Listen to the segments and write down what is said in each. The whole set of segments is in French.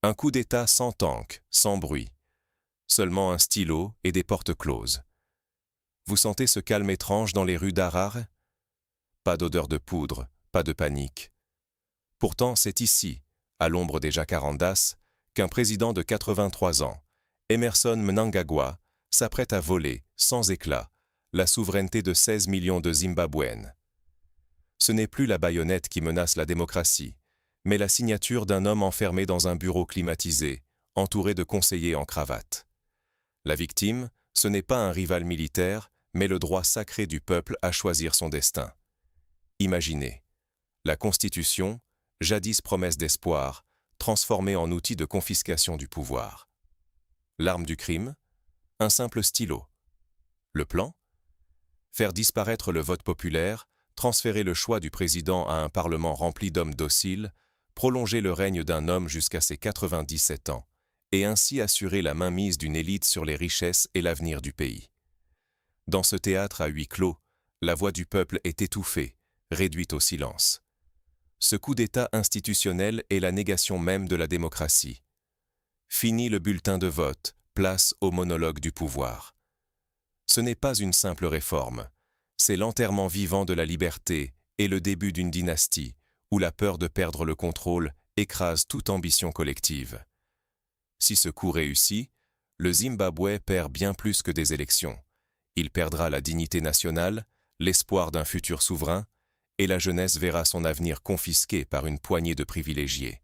Un coup d'État sans tank, sans bruit. Seulement un stylo et des portes closes. Vous sentez ce calme étrange dans les rues d'Harare? Pas d'odeur de poudre, pas de panique. Pourtant, c'est ici, à l'ombre des jacarandas, qu'un président de 83 ans, Emmerson Mnangagwa, s'apprête à voler, sans éclat, la souveraineté de 16 millions de Zimbabwéens. Ce n'est plus la baïonnette qui menace la démocratie, mais la signature d'un homme enfermé dans un bureau climatisé, entouré de conseillers en cravate. La victime, ce n'est pas un rival militaire, mais le droit sacré du peuple à choisir son destin. Imaginez, la Constitution, jadis promesse d'espoir, transformée en outil de confiscation du pouvoir. L'arme du crime? Un simple stylo. Le plan? Faire disparaître le vote populaire, transférer le choix du président à un parlement rempli d'hommes dociles, prolonger le règne d'un homme jusqu'à ses 97 ans, et ainsi assurer la mainmise d'une élite sur les richesses et l'avenir du pays. Dans ce théâtre à huis clos, la voix du peuple est étouffée, réduite au silence. Ce coup d'État institutionnel est la négation même de la démocratie. Fini le bulletin de vote, place au monologue du pouvoir. Ce n'est pas une simple réforme, c'est l'enterrement vivant de la liberté et le début d'une dynastie où la peur de perdre le contrôle écrase toute ambition collective. Si ce coup réussit, le Zimbabwe perd bien plus que des élections. Il perdra la dignité nationale, l'espoir d'un futur souverain, et la jeunesse verra son avenir confisqué par une poignée de privilégiés.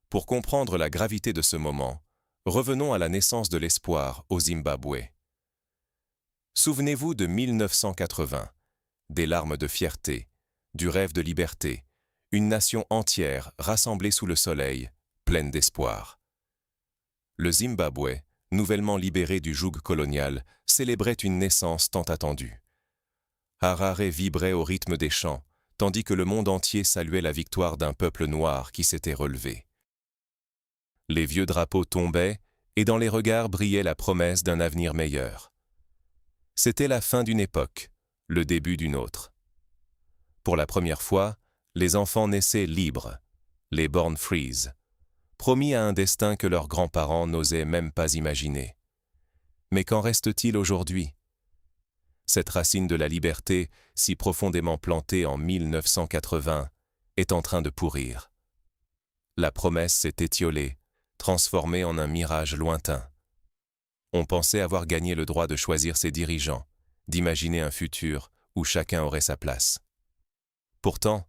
Pour comprendre la gravité de ce moment, revenons à la naissance de l'espoir au Zimbabwe. Souvenez-vous de 1980, des larmes de fierté, du rêve de liberté, une nation entière rassemblée sous le soleil, pleine d'espoir. Le Zimbabwe, nouvellement libéré du joug colonial, célébrait une naissance tant attendue. Harare vibrait au rythme des chants, tandis que le monde entier saluait la victoire d'un peuple noir qui s'était relevé. Les vieux drapeaux tombaient, et dans les regards brillait la promesse d'un avenir meilleur. C'était la fin d'une époque, le début d'une autre. Pour la première fois, les enfants naissaient libres, les born frees, promis à un destin que leurs grands-parents n'osaient même pas imaginer. Mais qu'en reste-t-il aujourd'hui? Cette racine de la liberté, si profondément plantée en 1980, est en train de pourrir. La promesse s'est étiolée, transformée en un mirage lointain. On pensait avoir gagné le droit de choisir ses dirigeants, d'imaginer un futur où chacun aurait sa place. Pourtant,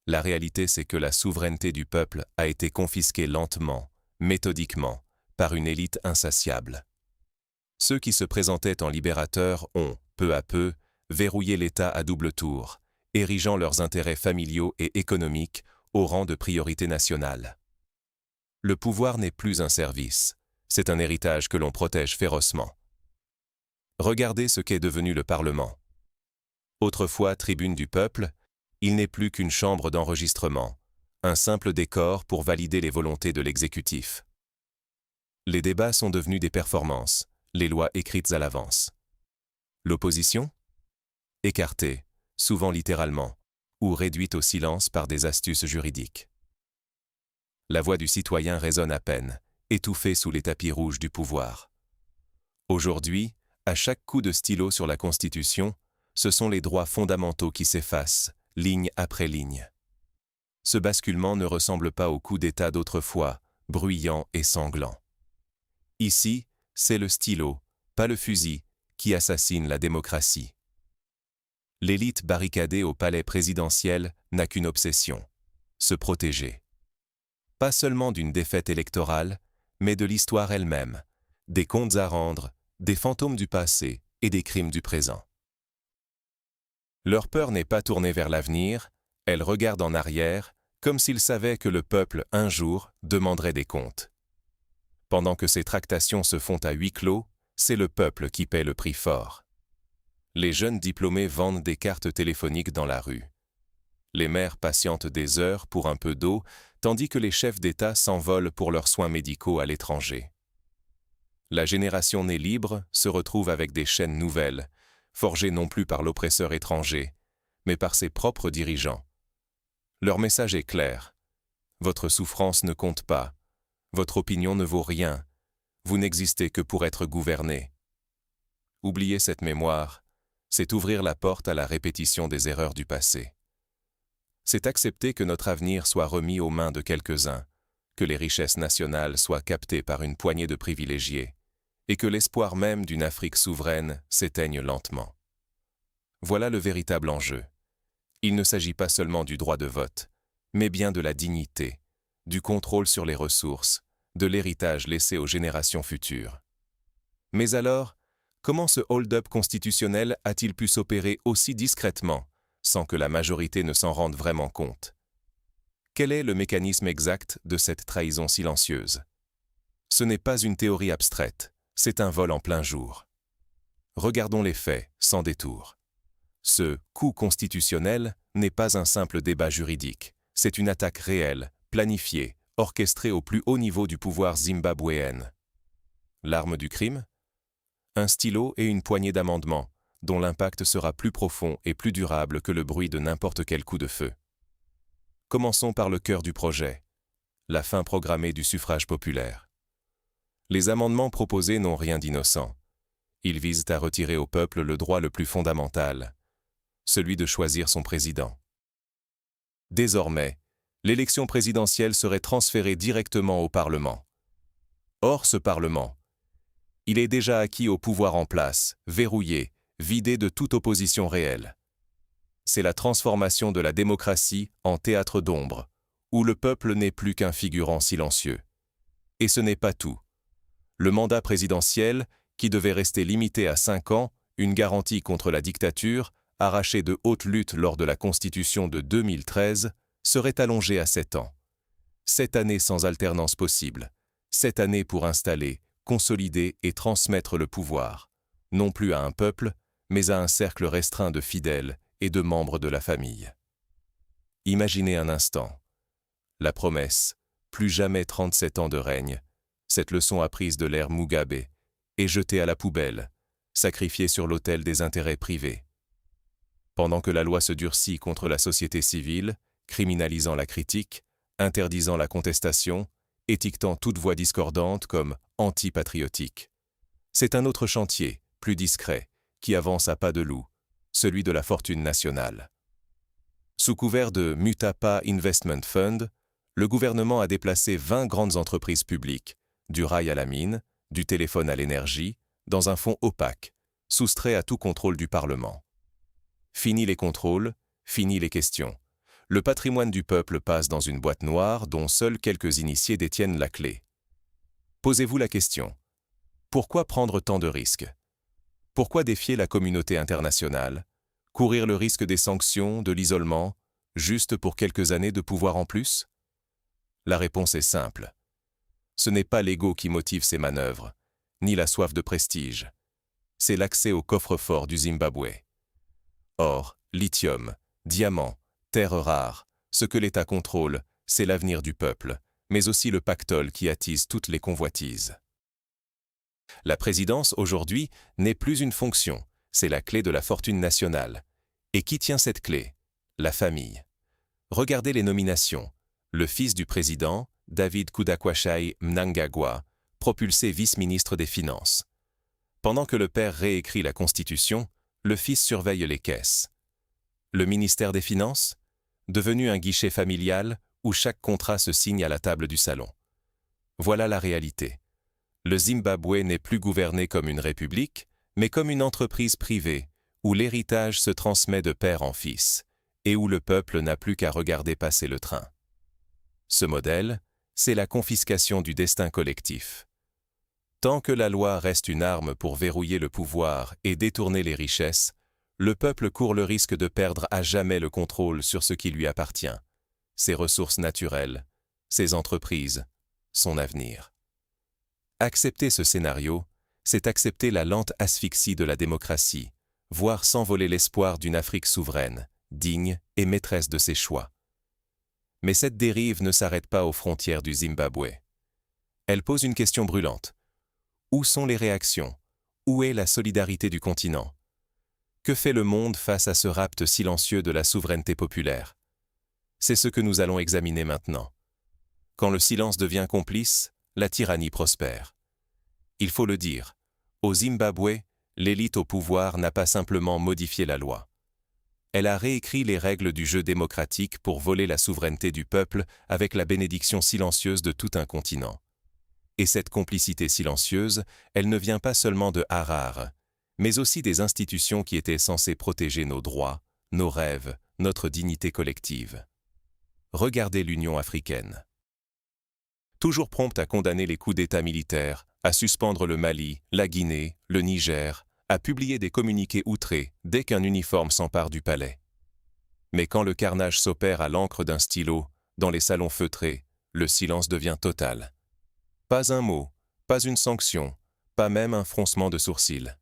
la réalité c'est que la souveraineté du peuple a été confisquée lentement, méthodiquement, par une élite insatiable. Ceux qui se présentaient en libérateurs ont, peu à peu, verrouillé l'État à double tour, érigeant leurs intérêts familiaux et économiques au rang de priorité nationale. Le pouvoir n'est plus un service, c'est un héritage que l'on protège férocement. Regardez ce qu'est devenu le Parlement. Autrefois tribune du peuple, il n'est plus qu'une chambre d'enregistrement, un simple décor pour valider les volontés de l'exécutif. Les débats sont devenus des performances, les lois écrites à l'avance. L'opposition? Écartée, souvent littéralement, ou réduite au silence par des astuces juridiques. La voix du citoyen résonne à peine, étouffée sous les tapis rouges du pouvoir. Aujourd'hui, à chaque coup de stylo sur la Constitution, ce sont les droits fondamentaux qui s'effacent, ligne après ligne. Ce basculement ne ressemble pas au coup d'État d'autrefois, bruyant et sanglant. Ici, c'est le stylo, pas le fusil, qui assassine la démocratie. L'élite barricadée au palais présidentiel n'a qu'une obsession, se protéger. Pas seulement d'une défaite électorale, mais de l'histoire elle-même, des comptes à rendre, des fantômes du passé et des crimes du présent. Leur peur n'est pas tournée vers l'avenir, elle regarde en arrière, comme s'ils savaient que le peuple, un jour, demanderait des comptes. Pendant que ces tractations se font à huis clos, c'est le peuple qui paie le prix fort. Les jeunes diplômés vendent des cartes téléphoniques dans la rue. Les mères patientent des heures pour un peu d'eau, tandis que les chefs d'État s'envolent pour leurs soins médicaux à l'étranger. La génération née libre se retrouve avec des chaînes nouvelles, forgées non plus par l'oppresseur étranger, mais par ses propres dirigeants. Leur message est clair. Votre souffrance ne compte pas, Votre opinion ne vaut rien. Vous n'existez que pour être gouverné. Oublier cette mémoire, c'est ouvrir la porte à la répétition des erreurs du passé. C'est accepter que notre avenir soit remis aux mains de quelques-uns, que les richesses nationales soient captées par une poignée de privilégiés, et que l'espoir même d'une Afrique souveraine s'éteigne lentement. Voilà le véritable enjeu. Il ne s'agit pas seulement du droit de vote, mais bien de la dignité, du contrôle sur les ressources, de l'héritage laissé aux générations futures. Mais alors, comment ce hold-up constitutionnel a-t-il pu s'opérer aussi discrètement, sans que la majorité ne s'en rende vraiment compte? Quel est le mécanisme exact de cette trahison silencieuse? Ce n'est pas une théorie abstraite, c'est un vol en plein jour. Regardons les faits, sans détour. Ce coup constitutionnel n'est pas un simple débat juridique, c'est une attaque réelle, planifiée, orchestrée au plus haut niveau du pouvoir zimbabwéen. L'arme du crime? Un stylo et une poignée d'amendements, dont l'impact sera plus profond et plus durable que le bruit de n'importe quel coup de feu. Commençons par le cœur du projet, la fin programmée du suffrage populaire. Les amendements proposés n'ont rien d'innocent. Ils visent à retirer au peuple le droit le plus fondamental, celui de choisir son président. Désormais, l'élection présidentielle serait transférée directement au Parlement. Or, ce Parlement, il est déjà acquis au pouvoir en place, verrouillé, vidé de toute opposition réelle. C'est la transformation de la démocratie en théâtre d'ombre, où le peuple n'est plus qu'un figurant silencieux. Et ce n'est pas tout. Le mandat présidentiel, qui devait rester limité à 5 ans, une garantie contre la dictature, arrachée de haute lutte lors de la Constitution de 2013, serait allongé à 7 ans. 7 années sans alternance possible. 7 années pour installer, consolider et transmettre le pouvoir, non plus à un peuple, mais à un cercle restreint de fidèles et de membres de la famille. Imaginez un instant. La promesse, plus jamais 37 ans de règne, cette leçon apprise de l'ère Mugabe, est jetée à la poubelle, sacrifiée sur l'autel des intérêts privés. Pendant que la loi se durcit contre la société civile, criminalisant la critique, interdisant la contestation, étiquetant toute voix discordante comme anti-patriotique. C'est un autre chantier, plus discret, qui avance à pas de loup, celui de la fortune nationale. Sous couvert de Mutapa Investment Fund, le gouvernement a déplacé 20 grandes entreprises publiques, du rail à la mine, du téléphone à l'énergie, dans un fonds opaque, soustrait à tout contrôle du Parlement. Fini les contrôles, fini les questions. Le patrimoine du peuple passe dans une boîte noire dont seuls quelques initiés détiennent la clé. Posez-vous la question. Pourquoi prendre tant de risques? Pourquoi défier la communauté internationale? Courir le risque des sanctions, de l'isolement, juste pour quelques années de pouvoir en plus? La réponse est simple. Ce n'est pas l'ego qui motive ces manœuvres, ni la soif de prestige. C'est l'accès au coffre-fort du Zimbabwe. Or, lithium, diamants, terres rares, ce que l'État contrôle, c'est l'avenir du peuple, mais aussi le pactole qui attise toutes les convoitises. La présidence, aujourd'hui, n'est plus une fonction, c'est la clé de la fortune nationale. Et qui tient cette clé? La famille. Regardez les nominations. Le fils du président, David Kudakwashai Mnangagwa, propulsé vice-ministre des Finances. Pendant que le père réécrit la Constitution, le fils surveille les caisses. Le ministère des Finances, devenu un guichet familial où chaque contrat se signe à la table du salon. Voilà la réalité. Le Zimbabwe n'est plus gouverné comme une république, mais comme une entreprise privée, où l'héritage se transmet de père en fils, et où le peuple n'a plus qu'à regarder passer le train. Ce modèle, c'est la confiscation du destin collectif. Tant que la loi reste une arme pour verrouiller le pouvoir et détourner les richesses, le peuple court le risque de perdre à jamais le contrôle sur ce qui lui appartient, ses ressources naturelles, ses entreprises, son avenir. Accepter ce scénario, c'est accepter la lente asphyxie de la démocratie, voire s'envoler l'espoir d'une Afrique souveraine, digne et maîtresse de ses choix. Mais cette dérive ne s'arrête pas aux frontières du Zimbabwe. Elle pose une question brûlante. Où sont les réactions? Où est la solidarité du continent? Que fait le monde face à ce rapt silencieux de la souveraineté populaire? C'est ce que nous allons examiner maintenant. Quand le silence devient complice, la tyrannie prospère. Il faut le dire, au Zimbabwe, l'élite au pouvoir n'a pas simplement modifié la loi. Elle a réécrit les règles du jeu démocratique pour voler la souveraineté du peuple avec la bénédiction silencieuse de tout un continent. Et cette complicité silencieuse, elle ne vient pas seulement de Harare, mais aussi des institutions qui étaient censées protéger nos droits, nos rêves, notre dignité collective. Regardez l'Union africaine. Toujours prompte à condamner les coups d'État militaires, à suspendre le Mali, la Guinée, le Niger, à publier des communiqués outrés dès qu'un uniforme s'empare du palais. Mais quand le carnage s'opère à l'encre d'un stylo, dans les salons feutrés, le silence devient total. Pas un mot, pas une sanction, pas même un froncement de sourcils.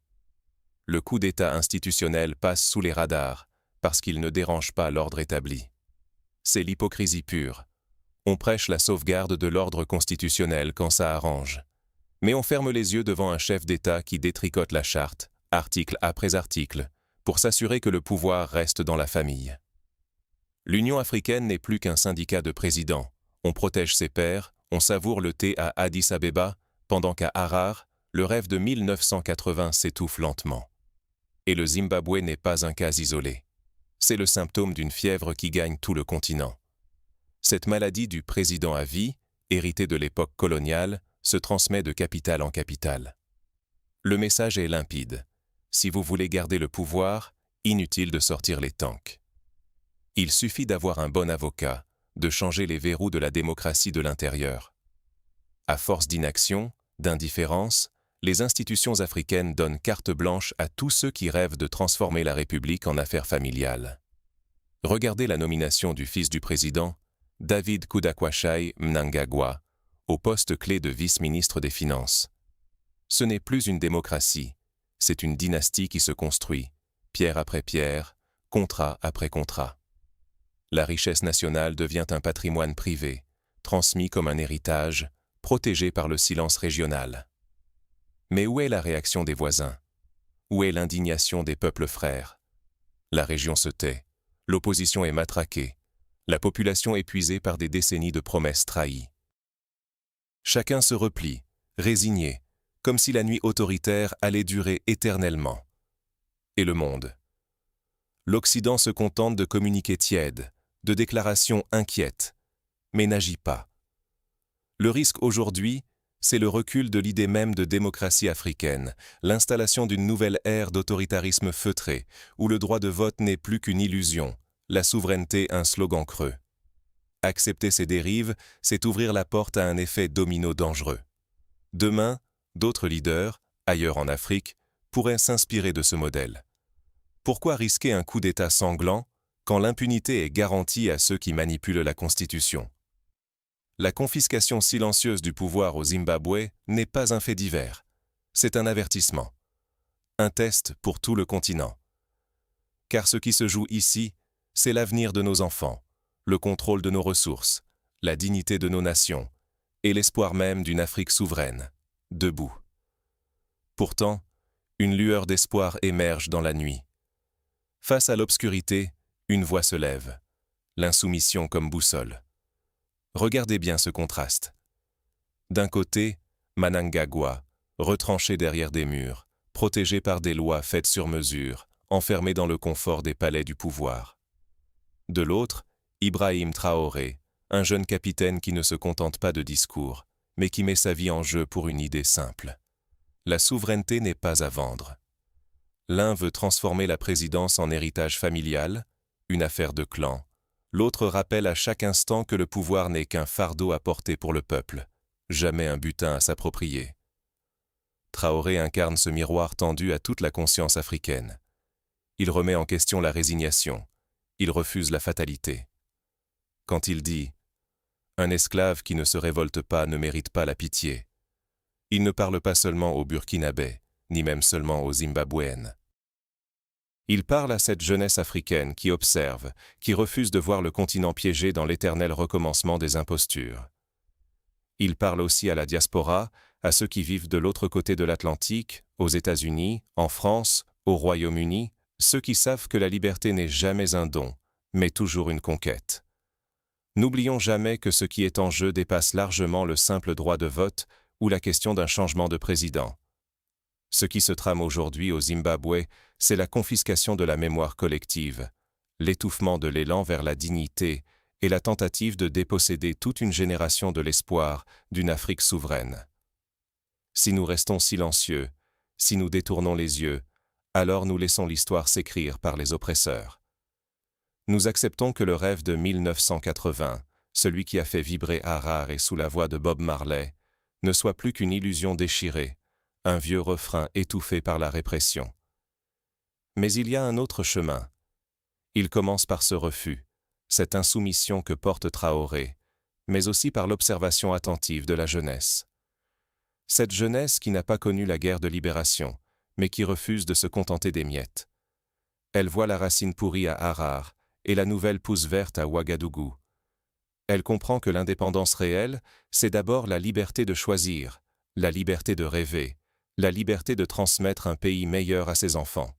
Le coup d'État institutionnel passe sous les radars, parce qu'il ne dérange pas l'ordre établi. C'est l'hypocrisie pure. On prêche la sauvegarde de l'ordre constitutionnel quand ça arrange. Mais on ferme les yeux devant un chef d'État qui détricote la charte, article après article, pour s'assurer que le pouvoir reste dans la famille. L'Union africaine n'est plus qu'un syndicat de présidents. On protège ses pairs, on savoure le thé à Addis Abeba, pendant qu'à Harare, le rêve de 1980 s'étouffe lentement. Et le Zimbabwe n'est pas un cas isolé. C'est le symptôme d'une fièvre qui gagne tout le continent. Cette maladie du président à vie, héritée de l'époque coloniale, se transmet de capitale en capitale. Le message est limpide. Si vous voulez garder le pouvoir, inutile de sortir les tanks. Il suffit d'avoir un bon avocat, de changer les verrous de la démocratie de l'intérieur. À force d'inaction, d'indifférence, les institutions africaines donnent carte blanche à tous ceux qui rêvent de transformer la République en affaire familiale. Regardez la nomination du fils du président, David Kudakwashai Mnangagwa, au poste clé de vice-ministre des Finances. Ce n'est plus une démocratie, c'est une dynastie qui se construit, pierre après pierre, contrat après contrat. La richesse nationale devient un patrimoine privé, transmis comme un héritage, protégé par le silence régional. Mais où est la réaction des voisins? Où est l'indignation des peuples frères? La région se tait, l'opposition est matraquée, la population épuisée par des décennies de promesses trahies. Chacun se replie, résigné, comme si la nuit autoritaire allait durer éternellement. Et le monde? L'Occident se contente de communiqués tièdes, de déclarations inquiètes, mais n'agit pas. Le risque aujourd'hui, c'est le recul de l'idée même de démocratie africaine, l'installation d'une nouvelle ère d'autoritarisme feutré, où le droit de vote n'est plus qu'une illusion, la souveraineté un slogan creux. Accepter ces dérives, c'est ouvrir la porte à un effet domino dangereux. Demain, d'autres leaders, ailleurs en Afrique, pourraient s'inspirer de ce modèle. Pourquoi risquer un coup d'État sanglant quand l'impunité est garantie à ceux qui manipulent la Constitution? La confiscation silencieuse du pouvoir au Zimbabwe n'est pas un fait divers. C'est un avertissement. Un test pour tout le continent. Car ce qui se joue ici, c'est l'avenir de nos enfants, le contrôle de nos ressources, la dignité de nos nations et l'espoir même d'une Afrique souveraine, debout. Pourtant, une lueur d'espoir émerge dans la nuit. Face à l'obscurité, une voix se lève, l'insoumission comme boussole. Regardez bien ce contraste. D'un côté, Mnangagwa, retranché derrière des murs, protégé par des lois faites sur mesure, enfermé dans le confort des palais du pouvoir. De l'autre, Ibrahim Traoré, un jeune capitaine qui ne se contente pas de discours, mais qui met sa vie en jeu pour une idée simple. La souveraineté n'est pas à vendre. L'un veut transformer la présidence en héritage familial, une affaire de clan. L'autre rappelle à chaque instant que le pouvoir n'est qu'un fardeau à porter pour le peuple, jamais un butin à s'approprier. Traoré incarne ce miroir tendu à toute la conscience africaine. Il remet en question la résignation, il refuse la fatalité. Quand il dit « Un esclave qui ne se révolte pas ne mérite pas la pitié », il ne parle pas seulement aux Burkinabés, ni même seulement aux Zimbabwéennes. Il parle à cette jeunesse africaine qui observe, qui refuse de voir le continent piégé dans l'éternel recommencement des impostures. Il parle aussi à la diaspora, à ceux qui vivent de l'autre côté de l'Atlantique, aux États-Unis, en France, au Royaume-Uni, ceux qui savent que la liberté n'est jamais un don, mais toujours une conquête. N'oublions jamais que ce qui est en jeu dépasse largement le simple droit de vote ou la question d'un changement de président. Ce qui se trame aujourd'hui au Zimbabwe, c'est la confiscation de la mémoire collective, l'étouffement de l'élan vers la dignité et la tentative de déposséder toute une génération de l'espoir d'une Afrique souveraine. Si nous restons silencieux, si nous détournons les yeux, alors nous laissons l'histoire s'écrire par les oppresseurs. Nous acceptons que le rêve de 1980, celui qui a fait vibrer Harare sous la voix de Bob Marley, ne soit plus qu'une illusion déchirée, un vieux refrain étouffé par la répression. Mais il y a un autre chemin. Il commence par ce refus, cette insoumission que porte Traoré, mais aussi par l'observation attentive de la jeunesse. Cette jeunesse qui n'a pas connu la guerre de libération, mais qui refuse de se contenter des miettes. Elle voit la racine pourrie à Harare et la nouvelle pousse verte à Ouagadougou. Elle comprend que l'indépendance réelle, c'est d'abord la liberté de choisir, la liberté de rêver, la liberté de transmettre un pays meilleur à ses enfants.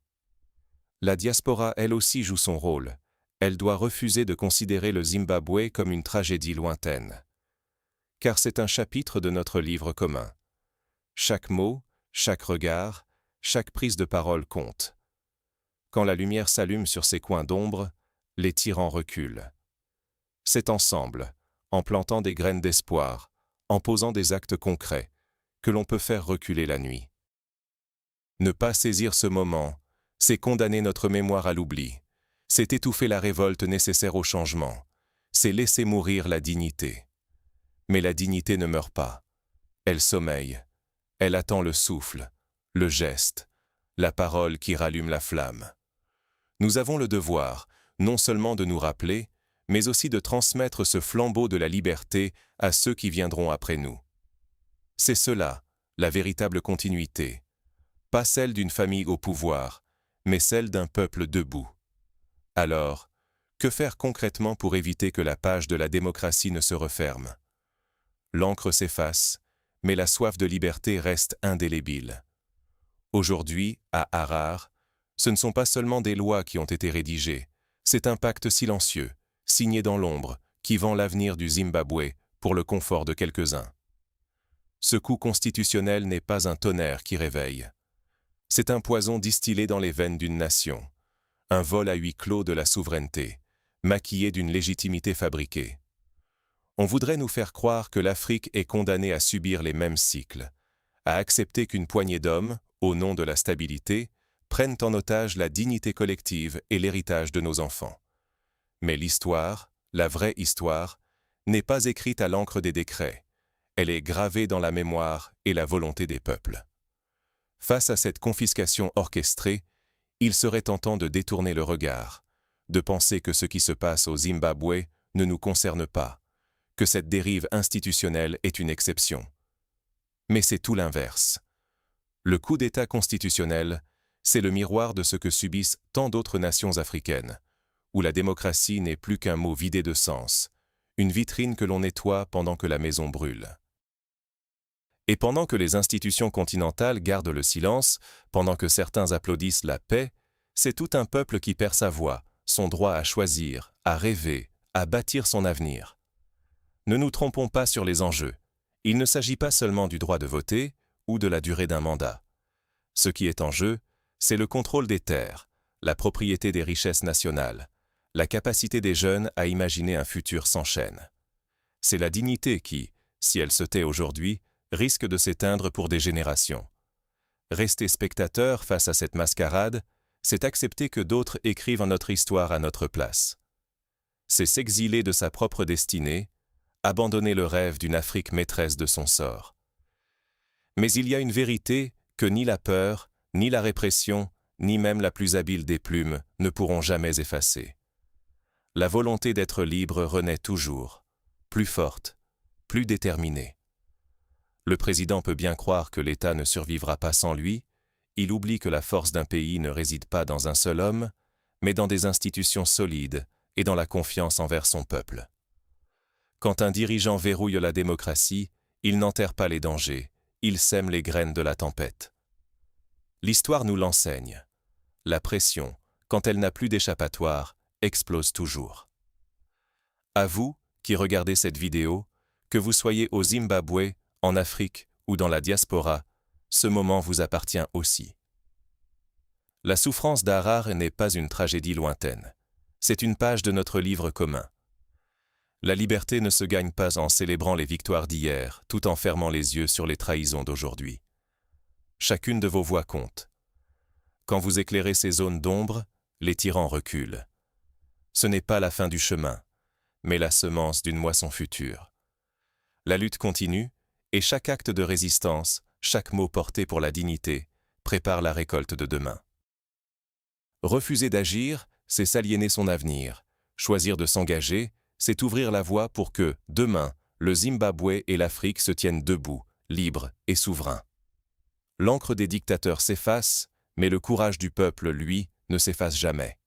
La diaspora, elle aussi, joue son rôle. Elle doit refuser de considérer le Zimbabwe comme une tragédie lointaine. Car c'est un chapitre de notre livre commun. Chaque mot, chaque regard, chaque prise de parole compte. Quand la lumière s'allume sur ces coins d'ombre, les tyrans reculent. C'est ensemble, en plantant des graines d'espoir, en posant des actes concrets, que l'on peut faire reculer la nuit. Ne pas saisir ce moment, c'est condamner notre mémoire à l'oubli, c'est étouffer la révolte nécessaire au changement, c'est laisser mourir la dignité. Mais la dignité ne meurt pas, elle sommeille, elle attend le souffle, le geste, la parole qui rallume la flamme. Nous avons le devoir, non seulement de nous rappeler, mais aussi de transmettre ce flambeau de la liberté à ceux qui viendront après nous. C'est cela, la véritable continuité, pas celle d'une famille au pouvoir, mais celle d'un peuple debout. Alors, que faire concrètement pour éviter que la page de la démocratie ne se referme? L'encre s'efface, mais la soif de liberté reste indélébile. Aujourd'hui, à Harare, ce ne sont pas seulement des lois qui ont été rédigées, c'est un pacte silencieux, signé dans l'ombre, qui vend l'avenir du Zimbabwe pour le confort de quelques-uns. Ce coup constitutionnel n'est pas un tonnerre qui réveille. C'est un poison distillé dans les veines d'une nation, un vol à huis clos de la souveraineté, maquillé d'une légitimité fabriquée. On voudrait nous faire croire que l'Afrique est condamnée à subir les mêmes cycles, à accepter qu'une poignée d'hommes, au nom de la stabilité, prennent en otage la dignité collective et l'héritage de nos enfants. Mais l'histoire, la vraie histoire, n'est pas écrite à l'encre des décrets. Elle est gravée dans la mémoire et la volonté des peuples. Face à cette confiscation orchestrée, il serait tentant de détourner le regard, de penser que ce qui se passe au Zimbabwe ne nous concerne pas, que cette dérive institutionnelle est une exception. Mais c'est tout l'inverse. Le coup d'État constitutionnel, c'est le miroir de ce que subissent tant d'autres nations africaines, où la démocratie n'est plus qu'un mot vidé de sens, une vitrine que l'on nettoie pendant que la maison brûle. Et pendant que les institutions continentales gardent le silence, pendant que certains applaudissent la paix, c'est tout un peuple qui perd sa voix, son droit à choisir, à rêver, à bâtir son avenir. Ne nous trompons pas sur les enjeux. Il ne s'agit pas seulement du droit de voter ou de la durée d'un mandat. Ce qui est en jeu, c'est le contrôle des terres, la propriété des richesses nationales, la capacité des jeunes à imaginer un futur sans chaîne. C'est la dignité qui, si elle se tait aujourd'hui, risque de s'éteindre pour des générations. Rester spectateur face à cette mascarade, c'est accepter que d'autres écrivent notre histoire à notre place. C'est s'exiler de sa propre destinée, abandonner le rêve d'une Afrique maîtresse de son sort. Mais il y a une vérité que ni la peur, ni la répression, ni même la plus habile des plumes ne pourront jamais effacer. La volonté d'être libre renaît toujours, plus forte, plus déterminée. Le président peut bien croire que l'État ne survivra pas sans lui, il oublie que la force d'un pays ne réside pas dans un seul homme, mais dans des institutions solides et dans la confiance envers son peuple. Quand un dirigeant verrouille la démocratie, il n'enterre pas les dangers, il sème les graines de la tempête. L'histoire nous l'enseigne. La pression, quand elle n'a plus d'échappatoire, explose toujours. À vous, qui regardez cette vidéo, que vous soyez au Zimbabwe, en Afrique ou dans la diaspora, ce moment vous appartient aussi. La souffrance d'Harar n'est pas une tragédie lointaine. C'est une page de notre livre commun. La liberté ne se gagne pas en célébrant les victoires d'hier, tout en fermant les yeux sur les trahisons d'aujourd'hui. Chacune de vos voix compte. Quand vous éclairez ces zones d'ombre, les tyrans reculent. Ce n'est pas la fin du chemin, mais la semence d'une moisson future. La lutte continue, et chaque acte de résistance, chaque mot porté pour la dignité, prépare la récolte de demain. Refuser d'agir, c'est s'aliéner son avenir. Choisir de s'engager, c'est ouvrir la voie pour que, demain, le Zimbabwe et l'Afrique se tiennent debout, libres et souverains. L'encre des dictateurs s'efface, mais le courage du peuple, lui, ne s'efface jamais.